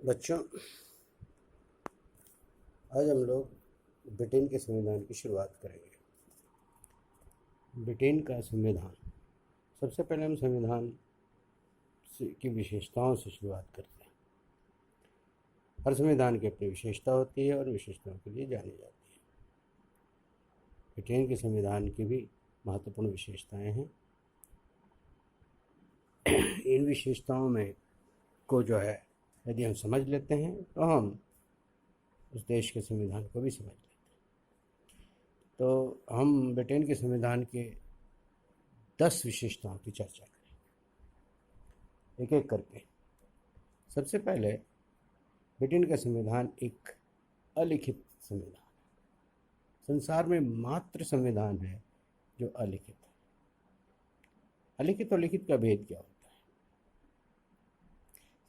बच्चों, आज हम लोग ब्रिटेन के संविधान की शुरुआत करेंगे। ब्रिटेन का संविधान, सबसे पहले हम संविधान की विशेषताओं से शुरुआत करते हैं। हर संविधान की अपनी विशेषता होती है और विशेषताओं के लिए जानी जाती है। ब्रिटेन के संविधान की भी महत्वपूर्ण विशेषताएं हैं। इन विशेषताओं में को यदि हम समझ लेते हैं तो हम उस देश के संविधान को भी समझ लेते हैं। तो हम ब्रिटेन के संविधान के 10 विशेषताओं की चर्चा करें, एक एक करके। सबसे पहले, ब्रिटेन का संविधान एक अलिखित संविधान है। संसार में मात्र संविधान है जो अलिखित है। अलिखित और लिखित का भेद क्या होता है?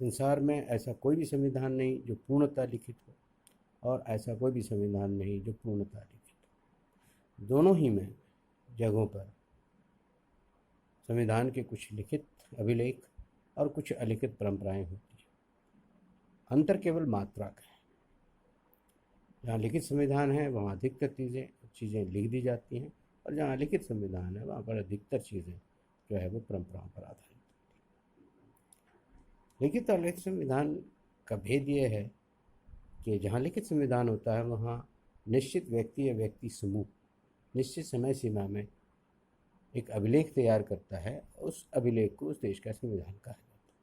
संसार में ऐसा कोई भी संविधान नहीं जो पूर्णतः लिखित हो और ऐसा कोई भी संविधान नहीं जो पूर्णतः लिखित हो। दोनों ही में जगहों पर संविधान के कुछ लिखित अभिलेख और कुछ अलिखित परंपराएं होती हैं। अंतर केवल मात्रा का है। जहाँ लिखित संविधान है वहाँ अधिकतर चीज़ें लिख दी जाती हैं, और जहाँ अलिखित संविधान है वहाँ पर अधिकतर चीज़ें वो परंपराओं पर आधारित। लिखित और अलिखित संविधान का भेद ये है कि जहाँ लिखित संविधान होता है वहाँ निश्चित व्यक्ति या व्यक्ति समूह निश्चित समय सीमा में एक अभिलेख तैयार करता है। उस अभिलेख को उस देश का संविधान कहा जाता है।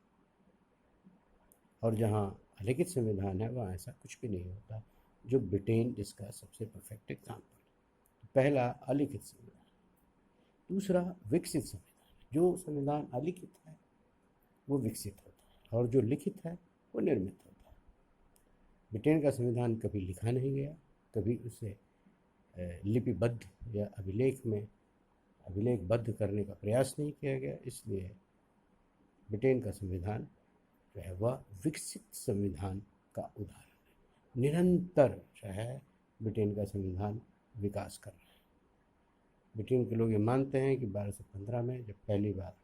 और जहाँ अलिखित संविधान है वहाँ ऐसा कुछ भी नहीं होता, जो ब्रिटेन जिसका सबसे परफेक्ट एग्जाम्पल है। पहला, अलिखित संविधान। दूसरा, विकसित संविधान। जो संविधान अलिखित है वो विकसित होता है और जो लिखित है वो निर्मित होता है। ब्रिटेन का संविधान कभी लिखा नहीं गया, कभी उसे लिपिबद्ध या अभिलेखबद्ध करने का प्रयास नहीं किया गया। इसलिए ब्रिटेन का संविधान वह विकसित संविधान का उदाहरण है। निरंतर ब्रिटेन का संविधान विकास कर रहा है। ब्रिटेन के लोग ये मानते हैं कि 1215 में जब पहली बार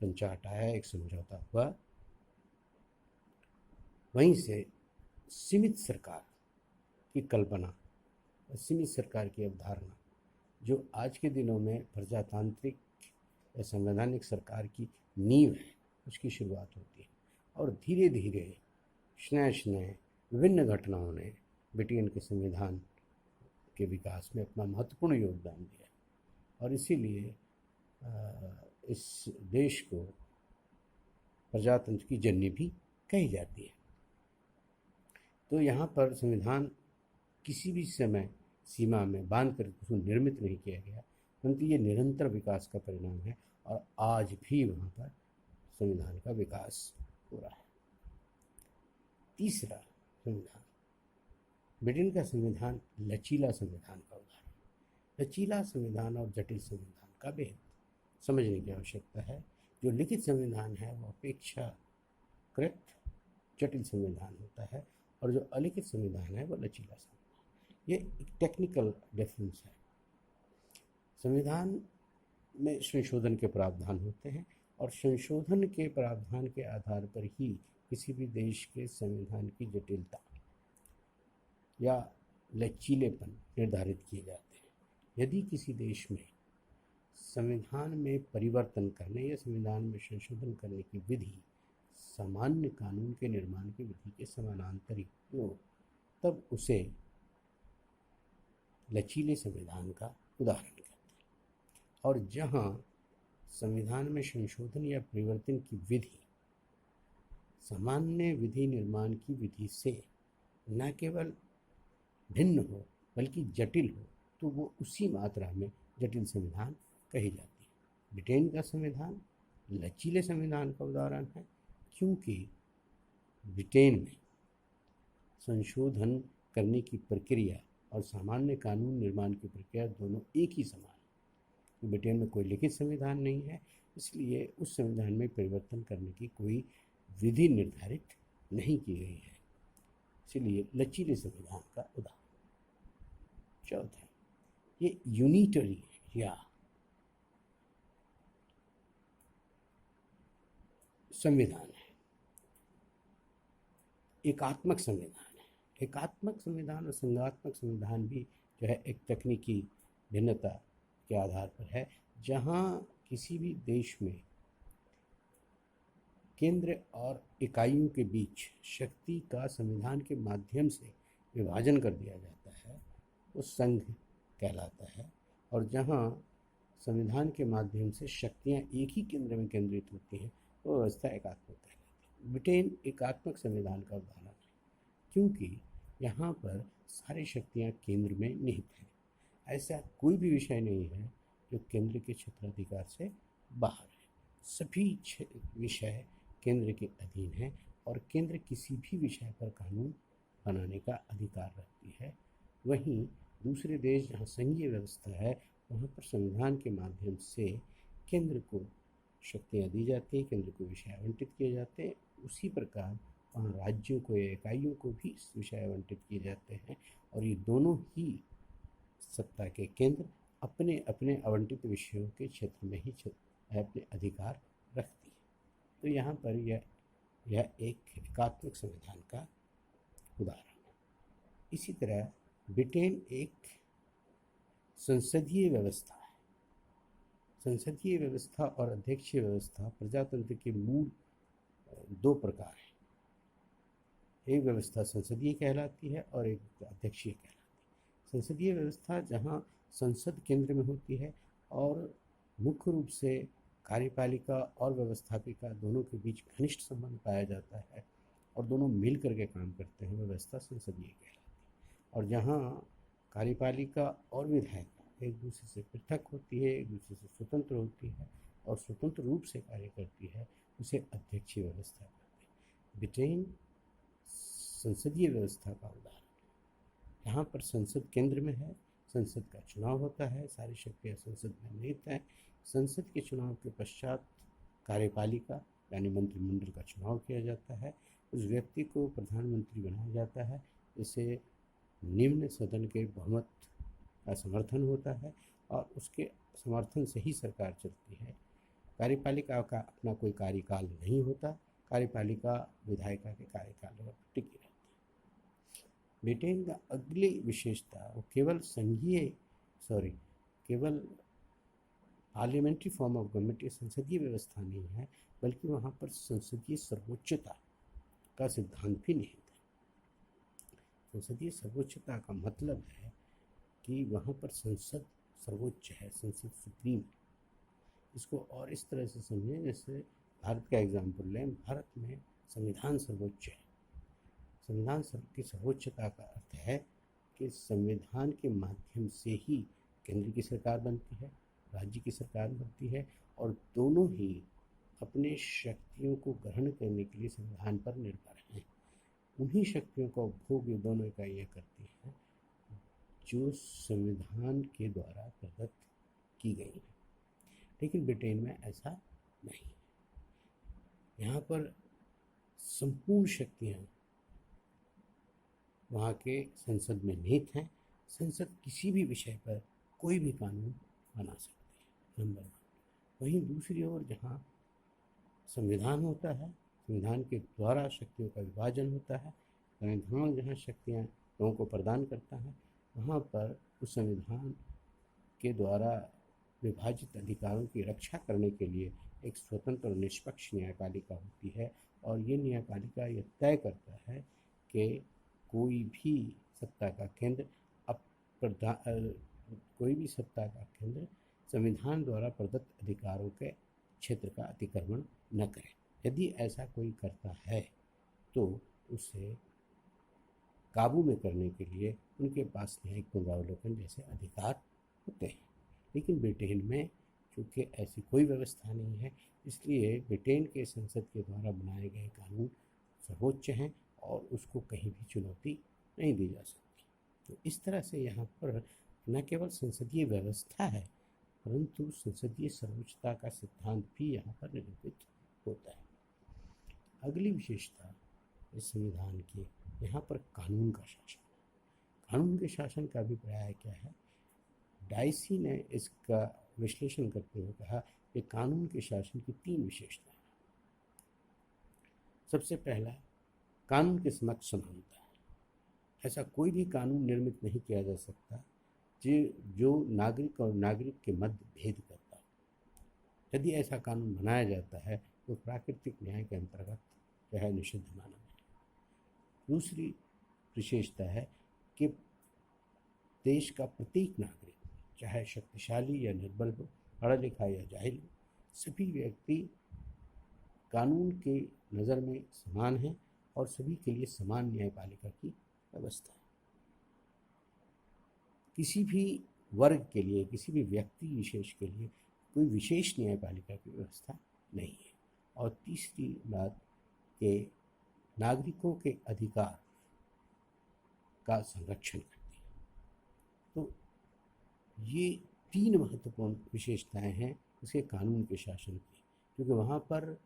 पंचाट आया, एक समझौता हुआ, वहीं से सीमित सरकार की कल्पना, सीमित सरकार की अवधारणा, जो आज के दिनों में प्रजातांत्रिक या संवैधानिक सरकार की नींव है, उसकी शुरुआत होती है। और धीरे धीरे स्नेह विभिन्न घटनाओं ने ब्रिटेन के संविधान के विकास में अपना महत्वपूर्ण योगदान दिया, और इसीलिए इस देश को प्रजातंत्र की जननी भी कही जाती है। तो यहाँ पर संविधान किसी भी समय सीमा में बांध कर उसको निर्मित नहीं किया गया, परंतु ये निरंतर विकास का परिणाम है, और आज भी वहाँ पर संविधान का विकास हो रहा है। तीसरा, संविधान। ब्रिटेन का संविधान लचीला संविधान का उदाहरण। लचीला संविधान और जटिल संविधान का भेद समझने की आवश्यकता है। जो लिखित संविधान है वो अपेक्षाकृत जटिल संविधान होता है, और जो अलिखित संविधान है वो लचीला संविधान। ये एक टेक्निकल डिफरेंस है। संविधान में संशोधन के प्रावधान होते हैं, और संशोधन के प्रावधान के आधार पर ही किसी भी देश के संविधान की जटिलता या लचीलेपन निर्धारित किए जाते हैं। यदि किसी देश में संविधान में परिवर्तन करने या संविधान में संशोधन करने की विधि सामान्य कानून के निर्माण की विधि के समानांतरी हो, तब उसे लचीले संविधान का उदाहरण कहते हैं। और जहाँ संविधान में संशोधन या परिवर्तन की विधि सामान्य विधि निर्माण की विधि से न केवल भिन्न हो बल्कि जटिल हो, तो वो उसी मात्रा में जटिल संविधान कही जाती है। ब्रिटेन का संविधान लचीले संविधान का उदाहरण है, क्योंकि ब्रिटेन में संशोधन करने की प्रक्रिया और सामान्य कानून निर्माण की प्रक्रिया दोनों एक ही समान है। ब्रिटेन में कोई लिखित संविधान नहीं है, इसलिए उस संविधान में परिवर्तन करने की कोई विधि निर्धारित नहीं की गई है। इसलिए लचीले संविधान का उदाहरण। चौथा, ये यूनिटरी या संविधान है। एकात्मक संविधान है। एकात्मक संविधान और संघात्मक संविधान भी जो है एक तकनीकी भिन्नता के आधार पर है, जहाँ किसी भी देश में केंद्र और इकाइयों के बीच शक्ति का संविधान के माध्यम से विभाजन कर दिया जाता है, वो संघ कहलाता है। और जहाँ संविधान के माध्यम से शक्तियाँ एक ही केंद्र में केंद्रित होती हैं, वो व्यवस्था एकात्मक कहलाती है। ब्रिटेन एकात्मक संविधान का उदाहरण है, क्योंकि यहाँ पर सारी शक्तियाँ केंद्र में निहित हैं। ऐसा कोई भी विषय नहीं है जो केंद्र के क्षेत्राधिकार से बाहर है। सभी विषय केंद्र के अधीन हैं और केंद्र किसी भी विषय पर कानून बनाने का अधिकार रखती है। वहीं दूसरे देश जहाँ संघीय व्यवस्था है, वहाँ पर संविधान के माध्यम से केंद्र को शक्तियाँ दी जाती हैं, केंद्र को विषय आवंटित किए जाते हैं। उसी प्रकार वहाँ राज्यों को या इकाइयों को भी विषय आवंटित किए जाते हैं, और ये दोनों ही सत्ता के केंद्र अपने अपने आवंटित विषयों के क्षेत्र में ही अपने अधिकार रखती है। तो यहाँ पर यह एक एकात्मक संविधान का उदाहरण है। इसी तरह ब्रिटेन एक संसदीय व्यवस्था है। संसदीय व्यवस्था और अध्यक्षीय व्यवस्था प्रजातंत्र के मूल दो प्रकार हैं। एक व्यवस्था संसदीय कहलाती है और एक अध्यक्षीय कहलाती है। संसदीय व्यवस्था जहाँ संसद केंद्र में होती है और मुख्य रूप से कार्यपालिका और व्यवस्थापिका दोनों के बीच घनिष्ठ संबंध पाया जाता है और दोनों मिल करके काम करते हैं, व्यवस्था संसदीय कहलाती है। और जहाँ कार्यपालिका और विधायिका एक दूसरे से पृथक होती है, एक दूसरे से स्वतंत्र होती है और स्वतंत्र रूप से कार्य करती है, उसे अध्यक्षीय व्यवस्था कहते हैं। ब्रिटेन संसदीय व्यवस्था का उदाहरण है। यहाँ पर संसद केंद्र में है, संसद का चुनाव होता है, सारी शक्तियाँ संसद में निहित हैं। संसद के चुनाव के पश्चात कार्यपालिका यानी मंत्रिमंडल का चुनाव किया जाता है। उस व्यक्ति को प्रधानमंत्री बनाया जाता है, जिसे निम्न सदन के बहुमत का समर्थन होता है और उसके समर्थन से ही सरकार चलती है। कार्यपालिका का अपना कोई कार्यकाल नहीं होता, कार्यपालिका विधायिका के कार्यकाल पर टिकी रहती है। ब्रिटेन का अगली विशेषता वो केवल पार्लियामेंट्री फॉर्म ऑफ गवर्नमेंट, संसदीय व्यवस्था नहीं है, बल्कि वहाँ पर संसदीय सर्वोच्चता का सिद्धांत भी निहित है। संसदीय सर्वोच्चता का मतलब है कि वहाँ पर संसद सर्वोच्च है, संसद सुप्रीम। इसको और इस तरह से समझें, जैसे भारत का एग्जाम्पल लें, भारत में संविधान सर्वोच्च है। संविधान की सर्वोच्चता का अर्थ है कि संविधान के माध्यम से ही केंद्र की सरकार बनती है, राज्य की सरकार बनती है, और दोनों ही अपने शक्तियों को ग्रहण करने के लिए संविधान पर निर्भर हैं। उन्हीं शक्तियों का उपभोग ये दोनों इकाइयाँ करती हैं जो संविधान के द्वारा प्रदत्त की गई हैं। लेकिन ब्रिटेन में ऐसा नहीं है। यहाँ पर संपूर्ण शक्तियाँ वहाँ के संसद में निहित हैं। संसद किसी भी विषय पर कोई भी कानून बना सकती है, नंबर 1। वहीं दूसरी ओर जहाँ संविधान होता है, संविधान के द्वारा शक्तियों का विभाजन होता है, संविधान जहाँ शक्तियाँ लोगों को प्रदान करता है, वहाँ पर उस संविधान के द्वारा विभाजित अधिकारों की रक्षा करने के लिए एक स्वतंत्र और निष्पक्ष न्यायपालिका होती है। और ये न्यायपालिका यह तय करता है कि कोई भी सत्ता का केंद्र संविधान द्वारा प्रदत्त अधिकारों के क्षेत्र का अतिक्रमण न करे। यदि ऐसा कोई करता है तो उसे काबू में करने के लिए उनके पास न्यायिक पुनरावलोकन जैसे अधिकार होते हैं। लेकिन ब्रिटेन में चूँकि ऐसी कोई व्यवस्था नहीं है, इसलिए ब्रिटेन के संसद के द्वारा बनाए गए कानून सर्वोच्च हैं और उसको कहीं भी चुनौती नहीं दी जा सकती। तो इस तरह से यहाँ पर न केवल संसदीय व्यवस्था है, परंतु संसदीय सर्वोच्चता का सिद्धांत भी यहाँ पर निरूपित होता है। अगली विशेषता इस संविधान की, यहाँ पर कानून का शासन। कानून के शासन का अभिप्राय क्या है? डाइसी ने इसका विश्लेषण करते हुए कहा कि कानून के शासन की 3 विशेषताएं। सबसे पहला, कानून के समक्ष समानता है। ऐसा कोई भी कानून निर्मित नहीं किया जा सकता जो नागरिक और नागरिक के मध्य भेद करता हो। यदि ऐसा कानून बनाया जाता है तो प्राकृतिक न्याय के अंतर्गत यह निषिद्ध माना जाए। दूसरी विशेषता है कि देश का प्रत्येक नागरिक, चाहे शक्तिशाली या निर्बल हो, पढ़ा लिखा या जाहिल हो, सभी व्यक्ति कानून के नज़र में समान हैं और सभी के लिए समान न्यायपालिका की व्यवस्था है। किसी भी वर्ग के लिए, किसी भी व्यक्ति विशेष के लिए कोई विशेष न्यायपालिका की व्यवस्था नहीं है। और तीसरी बात कि नागरिकों के अधिकार का संरक्षण करती है। तो ये 3 महत्वपूर्ण विशेषताएं हैं उसके कानून के शासन की, क्योंकि वहाँ पर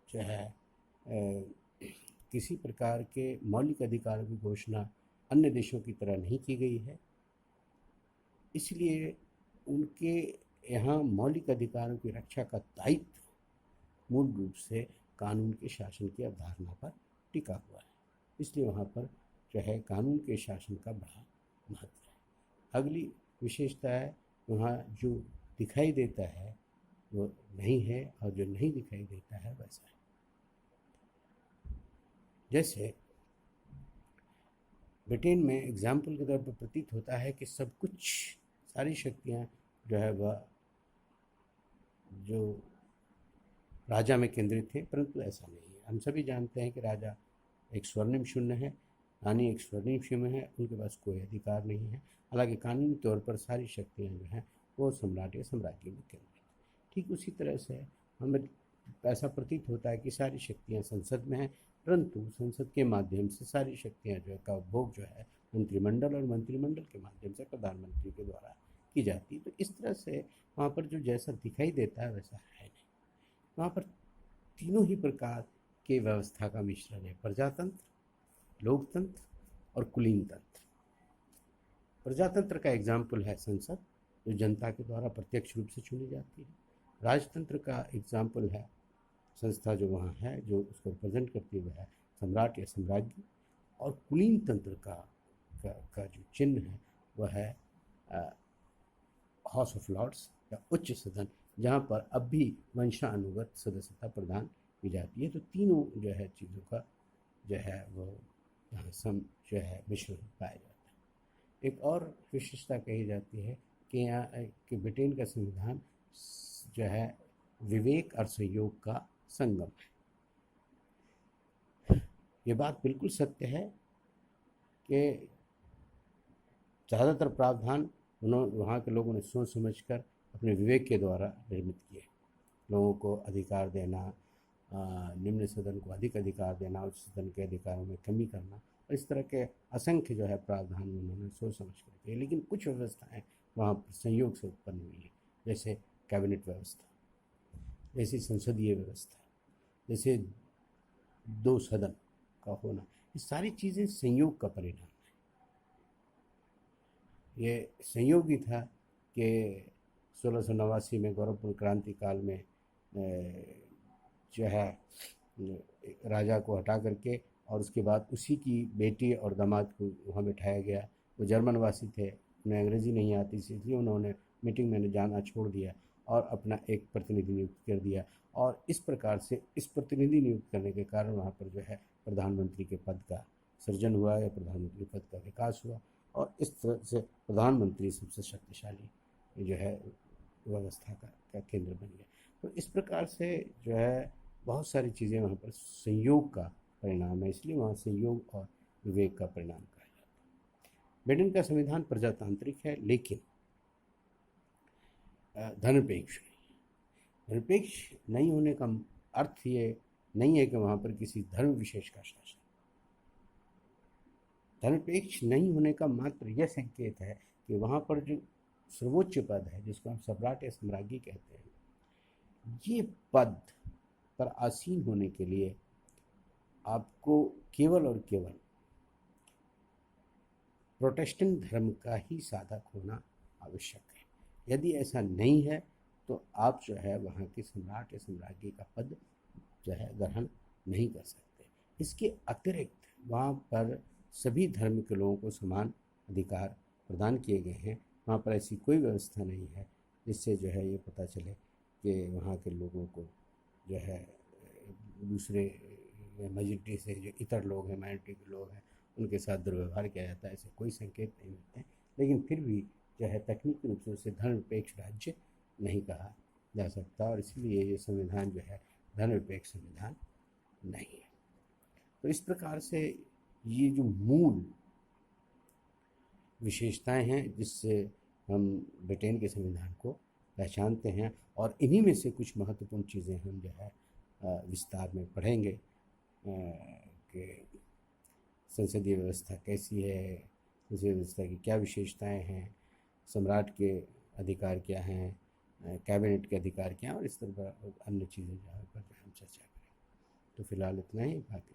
जो है किसी प्रकार के मौलिक अधिकारों की घोषणा अन्य देशों की तरह नहीं की गई है। इसलिए उनके यहाँ मौलिक अधिकारों की रक्षा का दायित्व मूल रूप से कानून के शासन की अवधारणा पर टिका हुआ है। इसलिए वहाँ पर जो है कानून के शासन का बड़ा महत्व है। अगली विशेषता है वहाँ जो दिखाई देता है वो नहीं है और जो नहीं दिखाई देता है वैसा है। जैसे ब्रिटेन में एग्जाम्पल के तौर पर प्रतीत होता है कि सब कुछ, सारी शक्तियाँ जो है वह जो राजा में केंद्रित थे, परंतु ऐसा नहीं है। हम सभी जानते हैं कि राजा एक स्वर्णिम शून्य है, रानी एक स्वर्णिम शून्य है, उनके पास कोई अधिकार नहीं है। हालांकि कानूनी तौर पर सारी शक्तियाँ जो हैं वो सम्राट या साम्राज्य में केंद्रित। ठीक उसी तरह से हमें ऐसा प्रतीत होता है कि सारी शक्तियाँ संसद में हैं, परंतु संसद के माध्यम से सारी शक्तियाँ जो है का उपभोग जो है मंत्रिमंडल और मंत्रिमंडल के माध्यम से प्रधानमंत्री के द्वारा की जाती है। तो इस तरह से वहाँ पर जो जैसा दिखाई देता है वैसा है नहीं। वहाँ पर तीनों ही प्रकार के व्यवस्था का मिश्रण है, प्रजातंत्र, लोकतंत्र और कुलीन तंत्र। प्रजातंत्र का एग्जाम्पल है संसद, जो जनता के द्वारा प्रत्यक्ष रूप से चुनी जाती है। राजतंत्र का एग्जाम्पल है संस्था जो वहाँ है, जो उसको रिप्रेजेंट करती हुए है सम्राट या साम्राज्य। और कुलीन तंत्र का जो चिन्ह है वह है हाउस ऑफ लॉर्ड्स या उच्च सदन, जहाँ पर अब भी वंशानुगत सदस्यता प्रदान की जाती है। तो तीनों जो है चीज़ों का जो है वो यहाँ जो है मिश्रण पाया जाता है। एक और विशेषता कही जाती है कि यहाँ कि ब्रिटेन का संविधान जो है विवेक और संयोग का संगम है। ये बात बिल्कुल सत्य है कि ज़्यादातर प्रावधान वहाँ के लोगों ने सोच समझकर अपने विवेक के द्वारा निर्मित किए। लोगों को अधिकार देना, निम्न सदन को अधिक अधिकार देना, उच्च सदन के अधिकारों में कमी करना, और इस तरह के असंख्य जो है प्रावधान उन्होंने सोच समझ कर किए। लेकिन कुछ व्यवस्थाएं वहाँ पर संयोग से उत्पन्न हुई है, जैसे कैबिनेट व्यवस्था, जैसे संसदीय व्यवस्था, जैसे 2 सदन का होना। ये सारी चीज़ें संयोग का परिणाम है। ये संयोग ही था कि 1689 में गौरवपूर्ण क्रांति काल में जो है राजा को हटा करके और उसके बाद उसी की बेटी और दामाद को वहाँ बिठाया गया। वो जर्मनवासी थे, उन्हें अंग्रेज़ी नहीं आती, इसलिए उन्होंने मीटिंग में जाना छोड़ दिया और अपना एक प्रतिनिधि नियुक्त कर दिया। और इस प्रकार से इस प्रतिनिधि नियुक्त करने के कारण वहाँ पर जो है प्रधानमंत्री के पद का सृजन हुआ या प्रधानमंत्री पद का विकास हुआ। और इस तरह से प्रधानमंत्री सबसे शक्तिशाली जो है व्यवस्था का केंद्र बन गया। तो इस प्रकार से जो है बहुत सारी चीज़ें वहाँ पर संयोग का परिणाम है, इसलिए वहाँ संयोग और विवेक का परिणाम कहा जाता है। ब्रिटेन का संविधान प्रजातांत्रिक है, लेकिन धर्मनिरपेक्ष नहीं। धर्मनिरपेक्ष नहीं होने का अर्थ ये नहीं है कि वहाँ पर किसी धर्म विशेष का शासन। धर्मनिरपेक्ष नहीं होने का मात्र यह संकेत है कि वहाँ पर जो सर्वोच्च पद है, जिसको हम सम्राट या साम्राज्ञी कहते हैं, ये पद पर आसीन होने के लिए आपको केवल और केवल प्रोटेस्टेंट धर्म का ही साधक होना आवश्यक है। यदि ऐसा नहीं है तो आप जो है वहाँ के सम्राट या साम्राज्ञी का पद जो है ग्रहण नहीं कर सकते। इसके अतिरिक्त वहाँ पर सभी धर्म के लोगों को समान अधिकार प्रदान किए गए हैं। वहाँ पर ऐसी कोई व्यवस्था नहीं है जिससे जो है ये पता चले कि वहाँ के लोगों को जो है दूसरे मेजॉरिटी से जो इतर लोग हैं, माइनॉरिटी के लोग हैं, उनके साथ दुर्व्यवहार किया जाता है, ऐसे कोई संकेत नहीं मिलते हैं। लेकिन फिर भी जो है तकनीकी रूप से उसे धर्मनिरपेक्ष राज्य नहीं कहा जा सकता, और इसलिए ये संविधान जो है धर्मनिरपेक्ष संविधान नहीं है। तो इस प्रकार से ये जो मूल विशेषताएं हैं जिससे हम ब्रिटेन के संविधान को पहचानते हैं, और इन्हीं में से कुछ महत्वपूर्ण चीज़ें हम जो है विस्तार में पढ़ेंगे कि संसदीय व्यवस्था कैसी है, संसदीय व्यवस्था की क्या विशेषताएं हैं, सम्राट के अधिकार क्या हैं, कैबिनेट के अधिकार क्या हैं, और इस तरह अन्य चीज़ें जहाँ पर हम चर्चा करें। तो फिलहाल इतना ही, बाकी